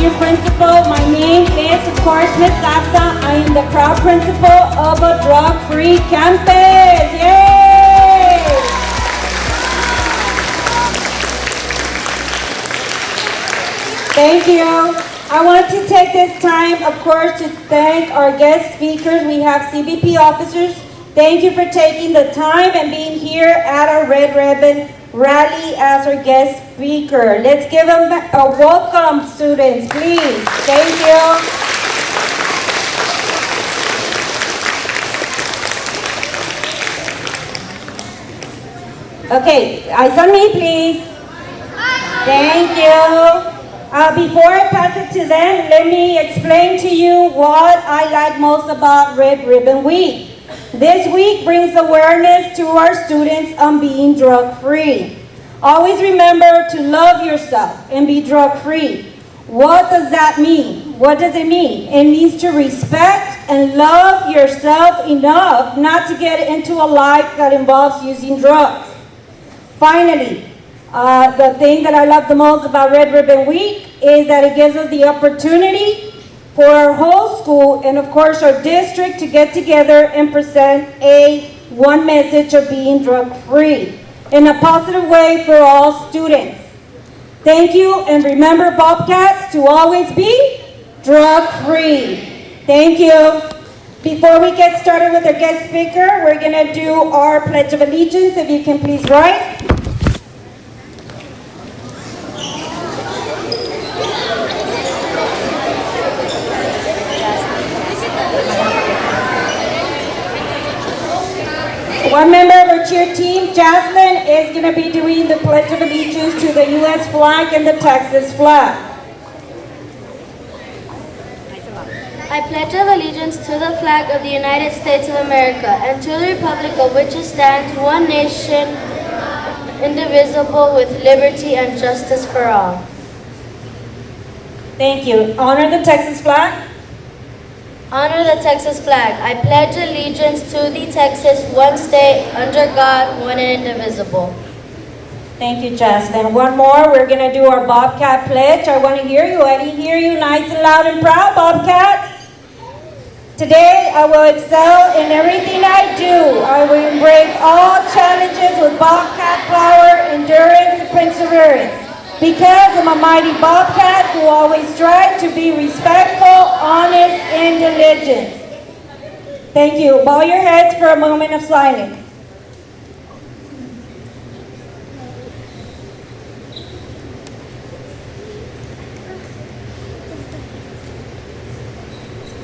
new principal. My name is, of course, Ms. Garza. I am the proud principal of a drug-free campus. Yay! Thank you. I want to take this time, of course, to thank our guest speakers. We have CBP officers. Thank you for taking the time and being here at our Red Ribbon Rally as our guest speaker. Let's give them a welcome, students, please. Thank you. Okay, eyes on me, please. Thank you. Before I pass it to them, let me explain to you what I like most about Red Ribbon Week. This week brings awareness to our students on being drug-free. Always remember to love yourself and be drug-free. What does that mean? What does it mean? It means to respect and love yourself enough not to get into a life that involves using drugs. Finally, the thing that I love the most about Red Ribbon Week is that it gives us the opportunity for our whole school and of course our district to get together and present one message of being drug-free in a positive way for all students. Thank you, and remember, Bobcats, to always be drug-free. Thank you. Before we get started with our guest speaker, we're going to do our Pledge of Allegiance. If you can please rise. One member of our cheer team, Jocelyn, is going to be doing the Pledge of Allegiance to the U.S. flag and the Texas flag. I pledge allegiance to the flag of the United States of America and to the republic of which it stands, one nation, indivisible, with liberty and justice for all. Thank you. Honor the Texas flag. Honor the Texas flag. I pledge allegiance to the Texas, one state, under God, one and indivisible. Thank you, Jocelyn. One more. We're going to do our Bobcat pledge. I want to hear you. I didn't hear you nice and loud and proud, Bobcats. Today, I will excel in everything I do. I will embrace all challenges with Bobcat power, endurance, and perseverance. Because I'm a mighty Bobcat who always strive to be respectful, honest, and diligent. Thank you. Bow your heads for a moment of silence.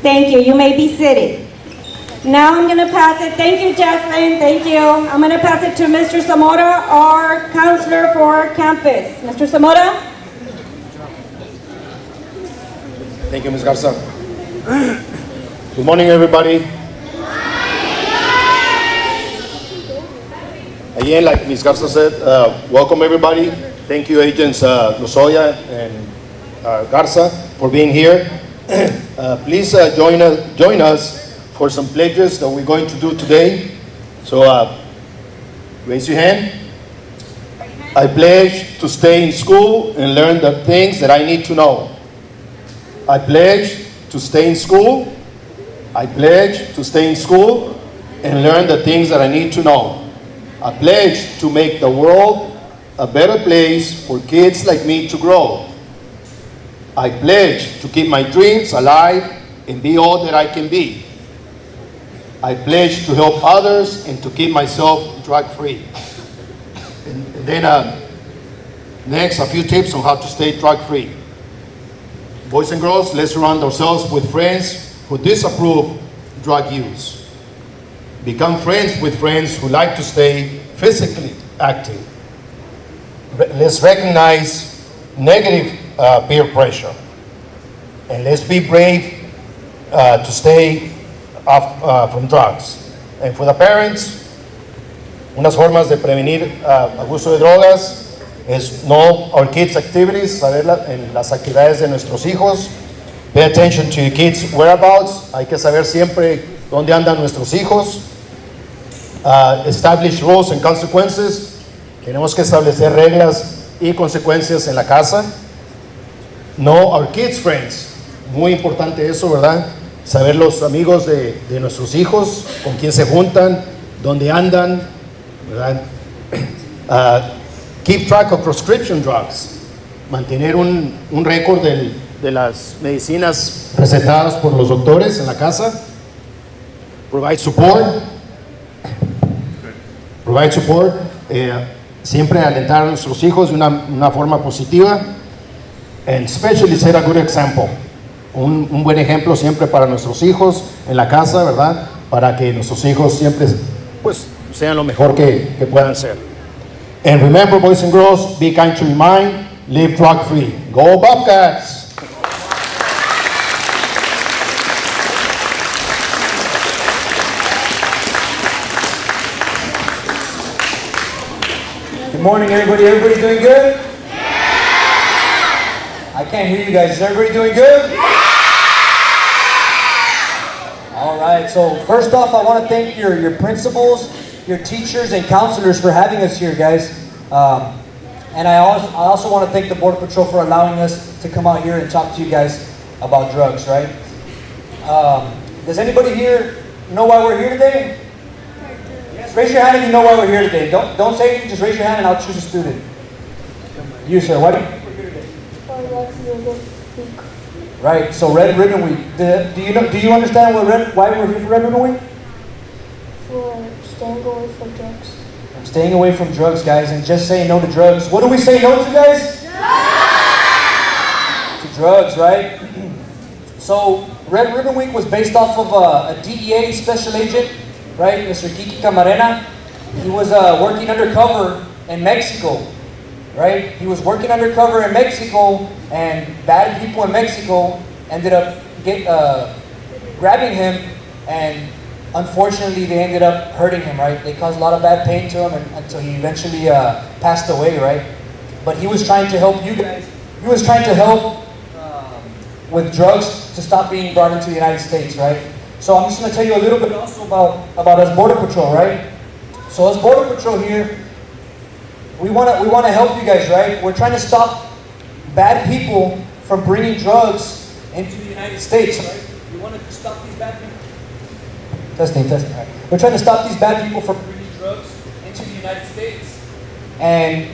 Thank you. You may be seated. Now I'm going to pass it. Thank you, Jocelyn. Thank you. I'm going to pass it to Mr. Zamora, our counselor for our campus. Mr. Zamora? Thank you, Ms. Garza. Good morning, everybody. Again, like Ms. Garza said, welcome everybody. Thank you, Agents Lozoya and Garza, for being here. Please join us for some pledges that we're going to do today. So raise your hand. I pledge to stay in school and learn the things that I need to know. I pledge to stay in school. I pledge to stay in school and learn the things that I need to know. I pledge to make the world a better place for kids like me to grow. I pledge to keep my dreams alive and be all that I can be. I pledge to help others and to keep myself drug-free. And then next, a few tips on how to stay drug-free. Boys and girls, let's surround ourselves with friends who disapprove drug use. Become friends with friends who like to stay physically active. Let's recognize negative peer pressure. And let's be brave to stay off from drugs. And for the parents, unas formas de prevenir abuso de drogas es know our kids' activities, saber en las actividades de nuestros hijos. Pay attention to your kids' whereabouts. Hay que saber siempre dónde andan nuestros hijos. Establish rules and consequences. Tenemos que establecer reglas y consecuencias en la casa. know our kids' friends. Muy importante eso, ¿verdad? Saber los amigos de nuestros hijos, con quién se juntan, dónde andan, ¿verdad? Keep track of prescription drugs. Mantener un récord de las medicinas recetadas por los doctores en la casa. Provide support. Siempre alentar a nuestros hijos de una forma positiva. And especially set a good example. Un buen ejemplo siempre para nuestros hijos en la casa, ¿verdad? Para que nuestros hijos siempre pues sean lo mejor que puedan ser. And remember, boys and girls, be kind to your mind, live drug free. Go Bobcats! Good morning, everybody. Everybody doing good? I can't hear you guys. Is everybody doing good? All right. So first off, I want to thank your principals, your teachers, and counselors for having us here, guys. And I also want to thank the Border Patrol for allowing us to come out here and talk to you guys about drugs, right? Does anybody here know why we're here today? Yes. Raise your hand if you know why we're here today. Don't say anything. Just raise your hand and I'll choose a student. You, sir. Why do you think we're here today? Right. So Red Ribbon Week. Do you understand why we're here for Red Ribbon Week? For staying away from drugs. I'm staying away from drugs, guys, and just saying no to drugs. What do we say no to, guys? To drugs, right? So Red Ribbon Week was based off of a DEA special agent, right, Mr. Kiki Camarena. He was working undercover in Mexico, right? He was working undercover in Mexico, and bad people in Mexico ended up grabbing him, and unfortunately they ended up hurting him, right? They caused a lot of bad pain to him until he eventually passed away, right? But he was trying to help you guys. He was trying to help with drugs to stop being brought into the United States, right? So I'm just going to tell you a little bit also about us Border Patrol, right? So as Border Patrol here, we want to help you guys, right? We're trying to stop bad people from bringing drugs into the United States, right? We want to stop these bad people. Testing. Right. We're trying to stop these bad people from bringing drugs into the United States. And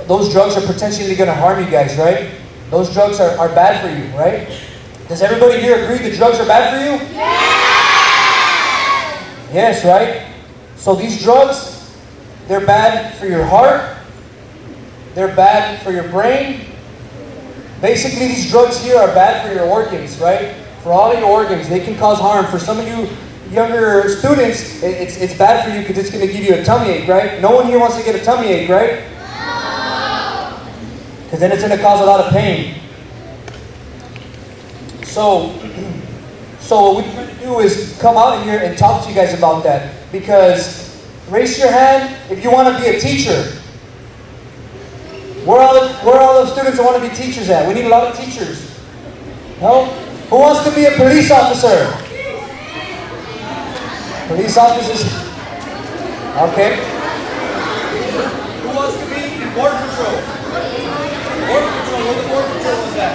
those drugs are potentially going to harm you guys, right? Those drugs are bad for you, right? Does everybody here agree that drugs are bad for you? Yes, right? So these drugs, they're bad for your heart. They're bad for your brain. Basically, these drugs here are bad for your organs, right? For all of your organs, they can cause harm. For some of you younger students, it's bad for you because it's going to give you a tummy ache, right? No one here wants to get a tummy ache, right? Because then it's going to cause a lot of pain. So what we try to do is come out here and talk to you guys about that. Because raise your hand if you want to be a teacher. Where are all the students that want to be teachers at? We need a lot of teachers. No? Who wants to be a police officer? Police officers? Okay. Who wants to be in Border Patrol? Border Patrol, where the Border Patrol was at?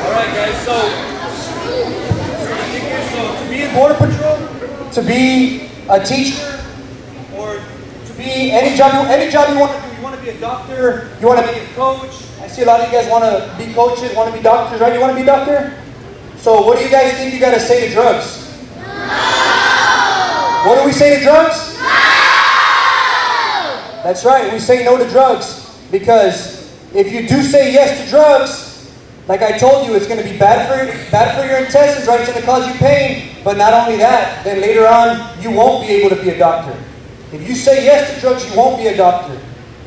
Alright guys, so to be in Border Patrol, to be a teacher, or to be any job you want to do. You want to be a doctor, you want to be a coach. I see a lot of you guys want to be coaches, want to be doctors, right? You want to be a doctor? So what do you guys think you got to say to drugs? No! What do we say to drugs? No! That's right, we say no to drugs. Because if you do say yes to drugs, like I told you, it's going to be bad for your intestines, right? It's going to cause you pain. But not only that, then later on, you won't be able to be a doctor. If you say yes to drugs, you won't be a doctor.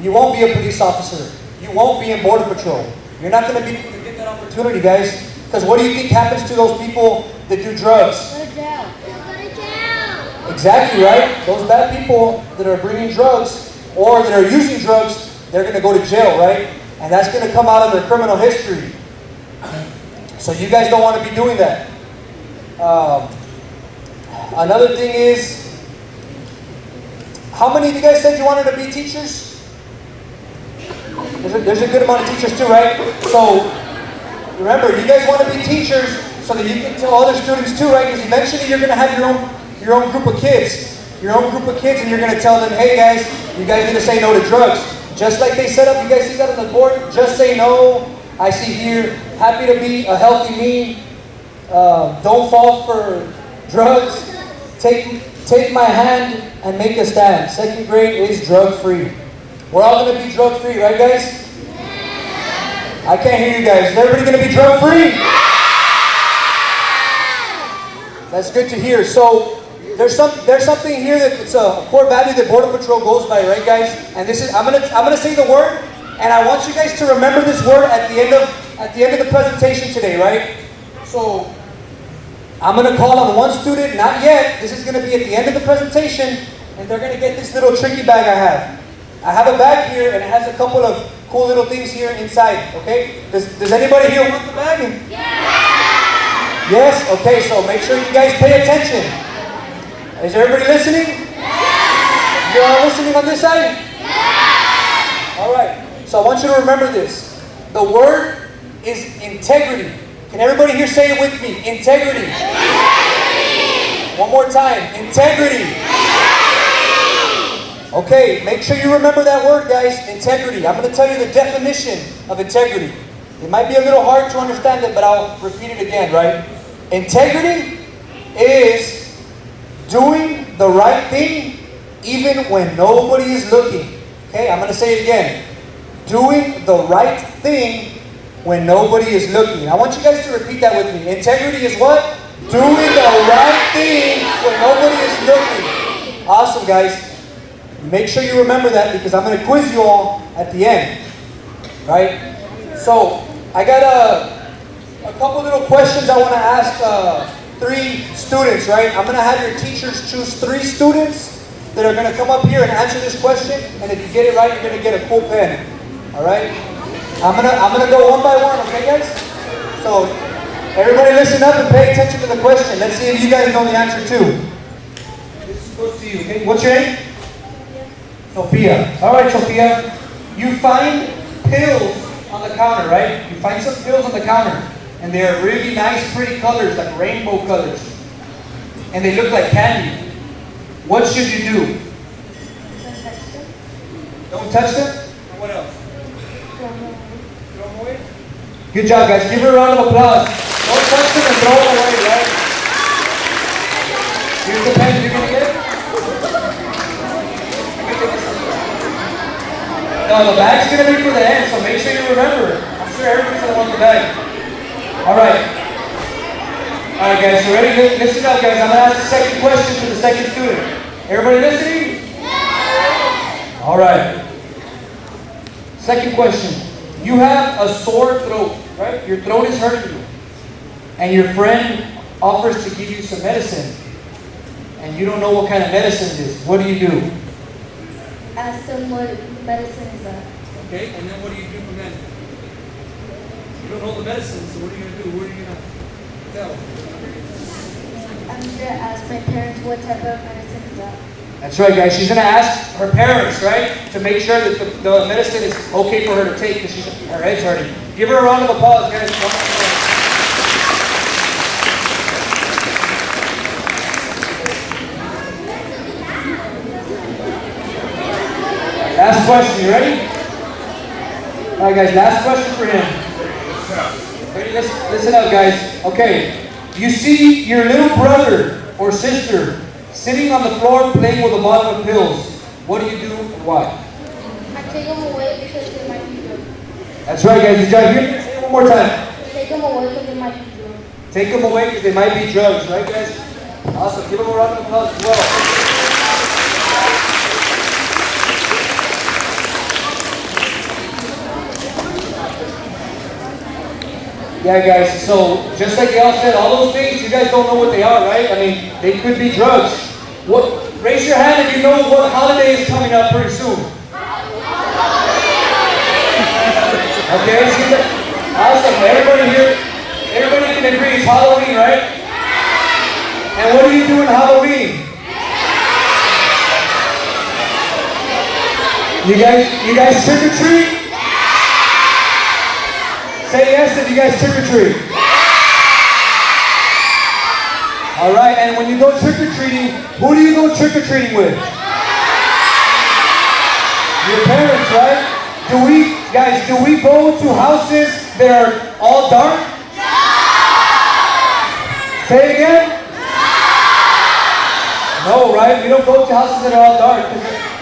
You won't be a police officer. You won't be in Border Patrol. You're not going to be able to get that opportunity, guys. Because what do you think happens to those people that do drugs? Go to jail. Go to jail. Exactly, right? Those bad people that are bringing drugs or that are using drugs, they're going to go to jail, right? And that's going to come out of their criminal history. So you guys don't want to be doing that. Another thing is, how many of you guys said you wanted to be teachers? There's a good amount of teachers too, right? So remember, you guys want to be teachers so that you can tell other students too, right? Because eventually you're going to have your own group of kids. Your own group of kids, and you're going to tell them, hey guys, you guys need to say no to drugs. Just like they set up, you guys see that on the board? Just say no. I see here, happy to be a healthy me. Don't fall for drugs. Take my hand and make a stand. Second grade is drug-free. We're all going to be drug-free, right guys? I can't hear you guys. Is everybody going to be drug-free? That's good to hear. So there's something here that it's a core value that Border Patrol goes by, right guys? And this is I'm gonna say the word, and I want you guys to remember this word at the end of the presentation today, right? So I'm gonna call on one student, not yet. This is gonna be at the end of the presentation, and they're gonna get this little tricky bag I have. I have a bag here, and it has a couple of cool little things here inside. Okay? Does anybody here want the bag? Yeah. Yes. Okay. So make sure you guys pay attention. Is everybody listening? Yeah. You all listening on this side? Yeah. All right. So I want you to remember this. The word is integrity. Can everybody here say it with me? Integrity. Integrity. One more time. Integrity. Integrity. Okay, make sure you remember that word, guys. Integrity. I'm going to tell you the definition of integrity. It might be a little hard to understand it, but I'll repeat it again, right? Integrity is doing the right thing even when nobody is looking. Okay, I'm going to say it again. Doing the right thing when nobody is looking. I want you guys to repeat that with me. Integrity is what? Doing the right thing when nobody is looking. Awesome, guys. Make sure you remember that because I'm going to quiz you all at the end. Right? So, I got a couple little questions I want to ask 3 students, right? I'm going to have your teachers choose 3 students that are going to come up here and answer this question. And if you get it right, you're going to get a cool pen. All right? I'm gonna go one by one, okay, guys? So everybody, listen up and pay attention to the question. Let's see if you guys know the answer too. This goes to you, okay? What's your name? Sophia. All right, Sophia. You find pills on the counter, right? You find some pills on the counter, and they are really nice, pretty colors, like rainbow colors, and they look like candy. What should you do? Don't touch them. What else? Good job, guys. Give her a round of applause. Don't touch them and throw them away, right? Here's the pen you're going to get. No, the bag's going to be for the end, so make sure you remember. I'm sure everybody's going to want the bag. All right. All right, guys. You ready? Listen up, guys. I'm going to ask the second question to the second student. Everybody listening? Yeah. All right. Second question. You have a sore throat, right? Your throat is hurting you. And your friend offers to give you some medicine. And you don't know what kind of medicine it is. What do you do? Ask them what medicine is that. Okay, and then what do you do from then? You don't know the medicine, so what are you going to do? What are you going to tell? I'm going to ask my parents what type of medicine is that. That's right, guys. She's going to ask her parents, right, to make sure that the medicine is okay for her to take because her head's hurting. Give her a round of applause, guys. Last question. You ready? All right, guys. Last question for him. Ready? Listen up, guys. Okay. You see your little brother or sister sitting on the floor playing with a bottle of pills. What do you do and why? I take them away because they might be drugs. That's right, guys. Did y'all hear me? Say it one more time. Take them away because they might be drugs. Take them away because they might be drugs. Right, guys? Awesome. Give them a round of applause as well. Yeah, guys. So, just like they all said, all those things, you guys don't know what they are, right? I mean, they could be drugs. What? Raise your hand if you know what holiday is coming up pretty soon. Okay, see that? Awesome. Everybody here, everybody can agree it's Halloween, right? And what do you do in Halloween? You guys trick or treat? Say yes if you guys trick or treat. All right, and when you go trick or treating, who do you go trick or treating with? Your parents, right? Do we go to houses that are all dark? Say it again. No, right? We don't go to houses that are all dark.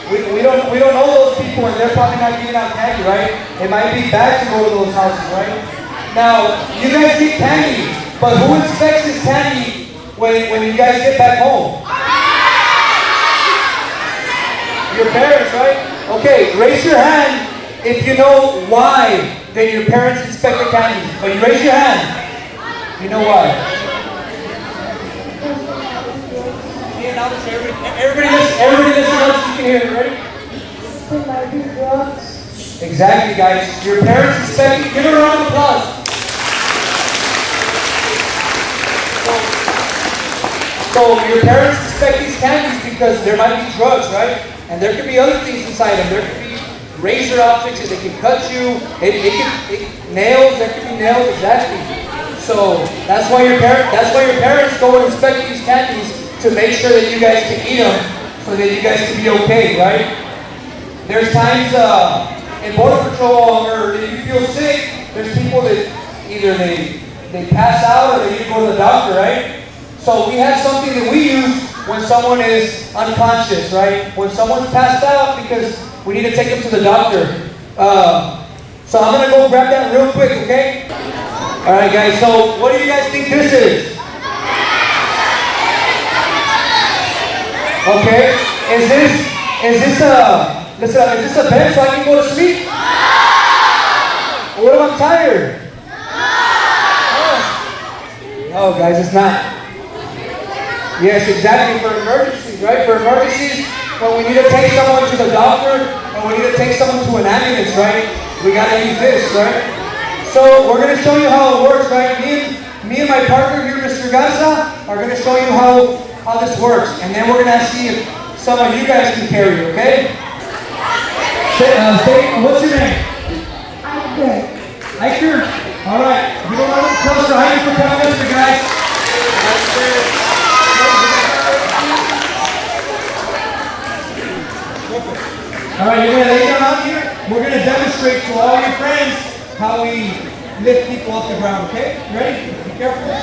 We don't know those people, and they're probably not giving out candy, right? It might be bad to go to those houses, right? Now, you guys get candy, but who inspects this candy when you guys get back home? Your parents, right? Okay, raise your hand if you know why that your parents inspect the candy. But you raise your hand. You know why? Everybody listen up so you can hear it, ready? There might be drugs. Exactly, guys. Your parents inspect. Give a round of applause. So your parents inspect these candies because there might be drugs, right? And there could be other things inside them. There could be razor objects that can cut you. Nails. There could be nails. Exactly. So that's why your parents go and inspect these candies to make sure that you guys can eat them, so that you guys can be okay, right? There's times in Border Patrol or if you feel sick, there's people that either they pass out or they need to go to the doctor, right? So we have something that we use when someone is unconscious, right? When someone's passed out, because we need to take them to the doctor. So I'm gonna go grab that real quick, okay? All right, guys. So what do you guys think this is? Okay, is this a bed so I can go to sleep? What if I'm tired? No, guys, it's not. Yes, exactly, for emergencies, right? For emergencies, when we need to take someone to the doctor, or we need to take someone to an ambulance, right? We gotta use this, right? So we're gonna show you how it works, right? Me and my partner here, Mr. Garza, are gonna show you how this works, and then we're gonna see if some of you guys can carry it, okay? Say, what's your name? Iker. All right. You don't want to close your eyes for coming up, guys. All right, you're gonna lay down out here. We're gonna demonstrate to all your friends how we lift people off the ground, okay? You ready? Be careful.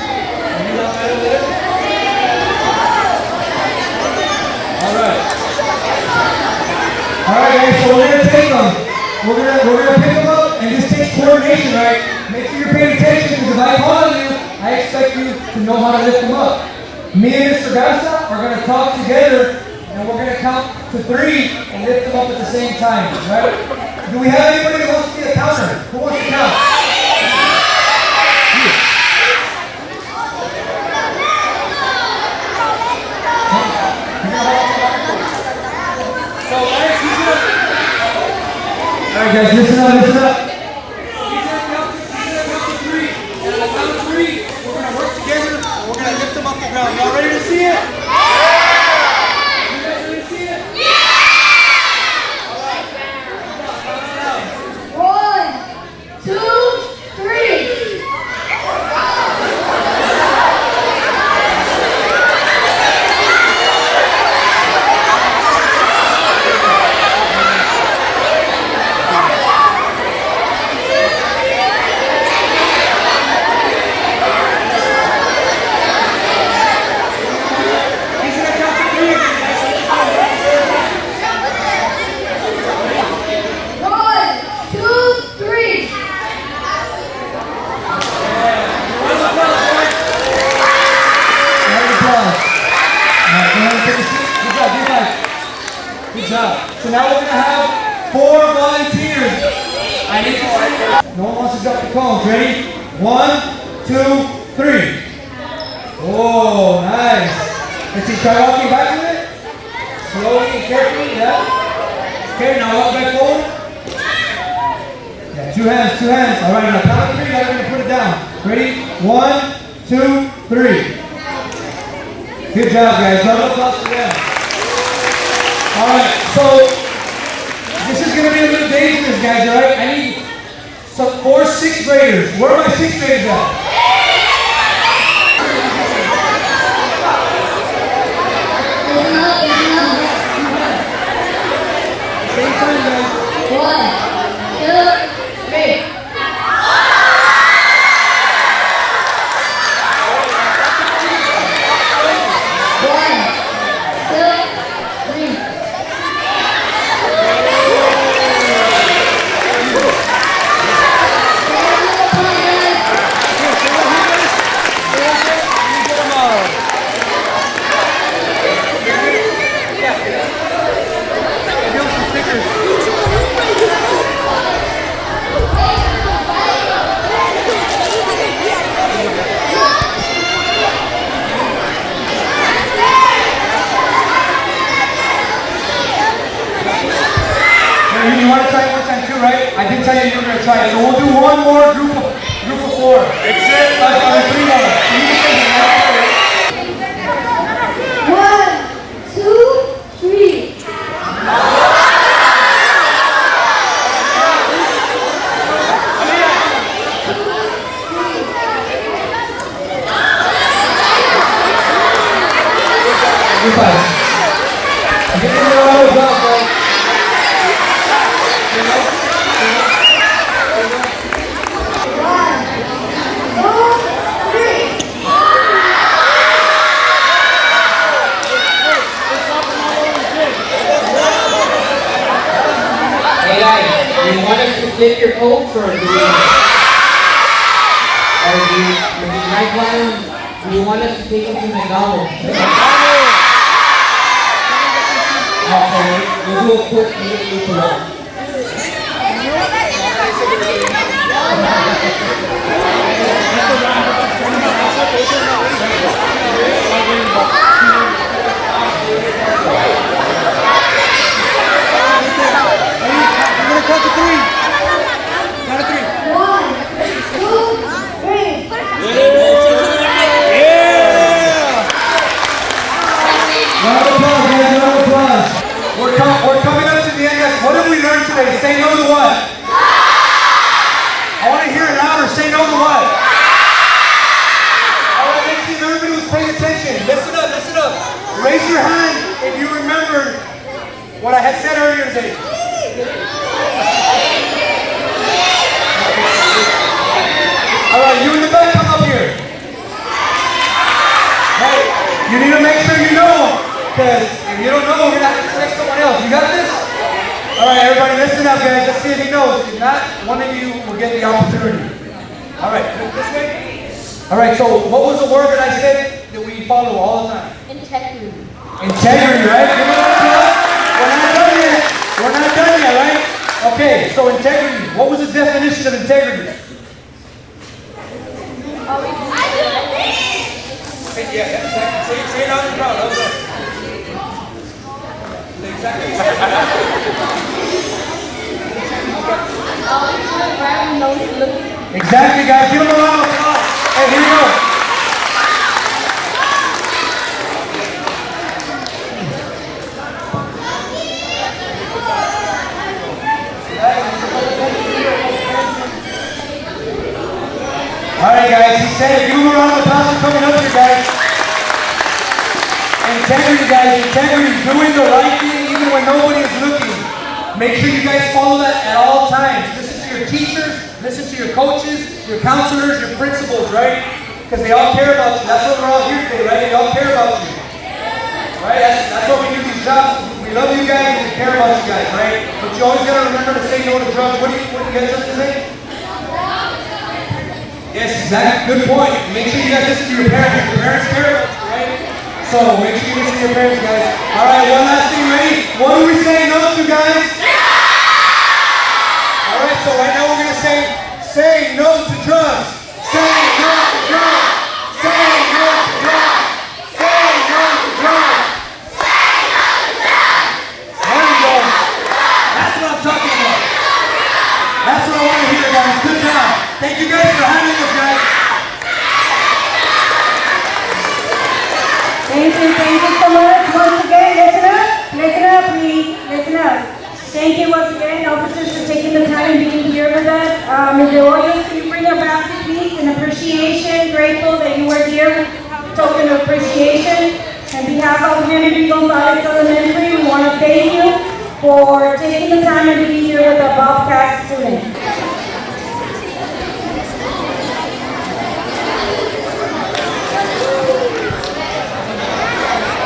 Alright guys, so we're gonna take them. We're gonna pick them up, and this takes coordination, right? Make sure you're paying attention, because if I call you, I expect you to know how to lift them up. Me and Mr. Garza are gonna talk together, and we're gonna count to 3 and lift them up at the same time, right? Do we have anybody that wants to be a counter? Who wants to count? Alright guys, listen up. He's gonna count to 3, and at the count of 3, we're gonna work together, and we're gonna lift them off the ground. Y'all ready to see it? Yeah! You guys ready to see it? Yeah! Alright. 1, 2, 3. Good job. So now we're going to have 4 volunteers. I need to see. No one wants to drop the cones. Ready? 1, 2, 3. Oh, nice. Let's see. Try walking back with it. Slowly and carefully. Yeah. Okay, now walk back forward. Yeah, 2 hands, 2 hands. All right, on the count of 3, now we're going to put it down. Ready? 1, 2, 3. Good job, guys. Round of applause for them. Alright, so this is going to be a little dangerous, guys, alright? I need some 4 6th graders. Where are my 6th graders at? Same time, guys. 1, 2, 3. You want to try it one time too, right? I did tell you you were going to try it. So we'll do one more group of 4. That's it. 3 more. So you can say it now. 1, 2, 3. Goodbye. I'm getting a little drop, guys. Hey guys, do you want us to flip your coats or do you night one? Do you want us to take you to McDonald's? Okay, we'll do a quick loop around. Count to 3. Count to 3. 1, 2, 3. Round of applause, guys. Round of applause. We're coming up to the end, guys. What did we learn today? Say no to what? I want to hear it louder. Say no to what? All right, let's see if everybody was paying attention. Listen up, listen up. Raise your hand if you remember what I had said earlier today. All right, you in the back, come up here. Hey, you need to make sure you know, because if you don't know, we're going to have to select someone else. You got this? All right, everybody, listen up, guys. Let's see if he knows. If not, one of you will get the opportunity. All right, this way. All right, so what was the word that I said that we follow all the time? Integrity. Integrity, right? Give me one applause. We're not done yet. We're not done yet, right? Okay, so integrity. What was the definition of integrity? Yeah, exactly. Say it out in the crowd. How's that? Exactly. Exactly, guys. Give them a round of applause. Hey, here we go. All right, guys. He said it. Give him a round of applause for coming up here, guys. Integrity, guys. Integrity. Doing the right thing even when nobody is looking. Make sure you guys follow that at all times. Listen to your teachers. Listen to your coaches, your counselors, your principals, right? Because they all care about you. That's what we're all here today, right? They all care about you. Right? That's why we do these jobs. We love you guys and we care about you guys, right? But you always got to remember to say no to drugs. What do you guys have to say? Yes, exactly. Good point. Make sure you guys listen to your parents. Your parents care about you, right? So make sure you listen to your parents, guys. All right, one last thing, ready? What do we say no to, guys? All right, so right now we're going to say no to drugs. Say no to drugs. Say no to drugs. Say no to drugs. Say no to drugs. There we go. That's what I'm talking about. That's what I want to hear, guys. Good job. Thank you guys for having us, guys. Thank you so much. Once again, listen up, please, listen up. Thank you once again, officers, for taking the time and being here with us. for taking the time to be here with the Bobcat students.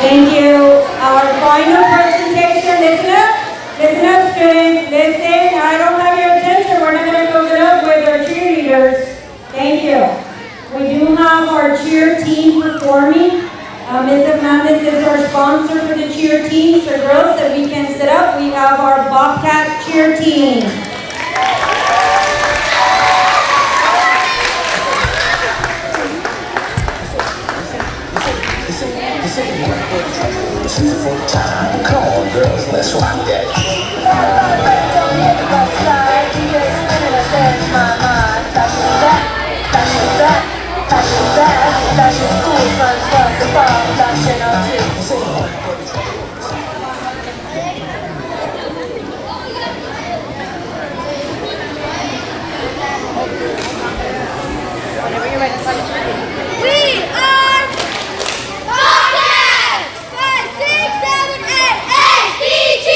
Thank you. Our final presentation, listen up students, listen. I don't have your attention, we're not going to close it up with our cheerleaders. Thank you. We do have our cheer team performing. Ms. Hernandez is our sponsor for the cheer team, so girls that we can sit up, we have our Bobcat cheer team. Come on, girls, let's rock that. We are Bobcats! 5, 6, 7, 8, HBG!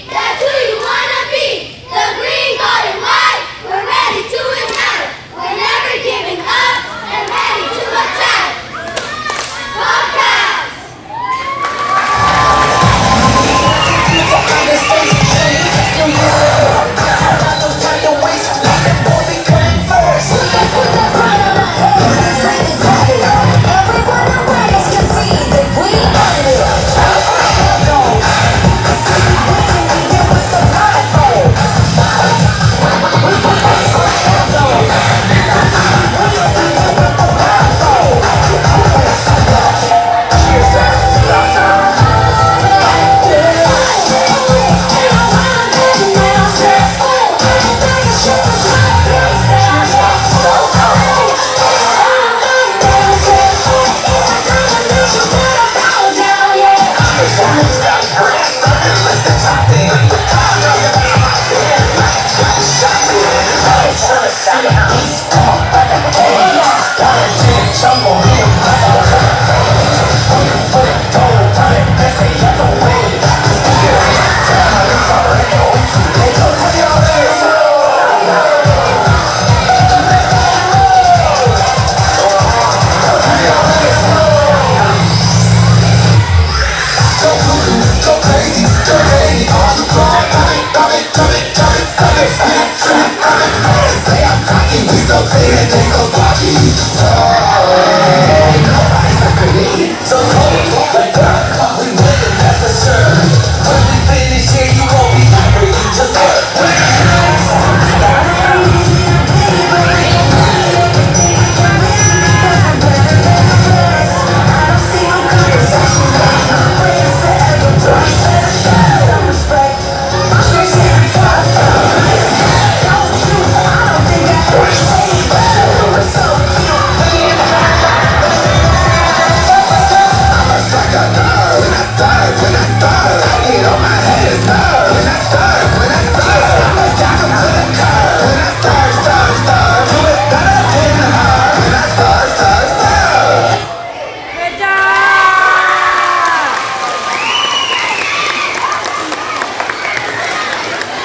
That's who you wanna be! The green, gold, and white, we're ready to ignite! We're never giving up and ready to attack! Bobcats!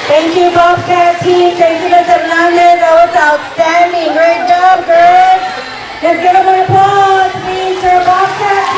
Thank you, Bobcat team. Thank you, Ms. Hernandez. That was outstanding. Great job, girls. Let's give them an applause, please, for Bobcat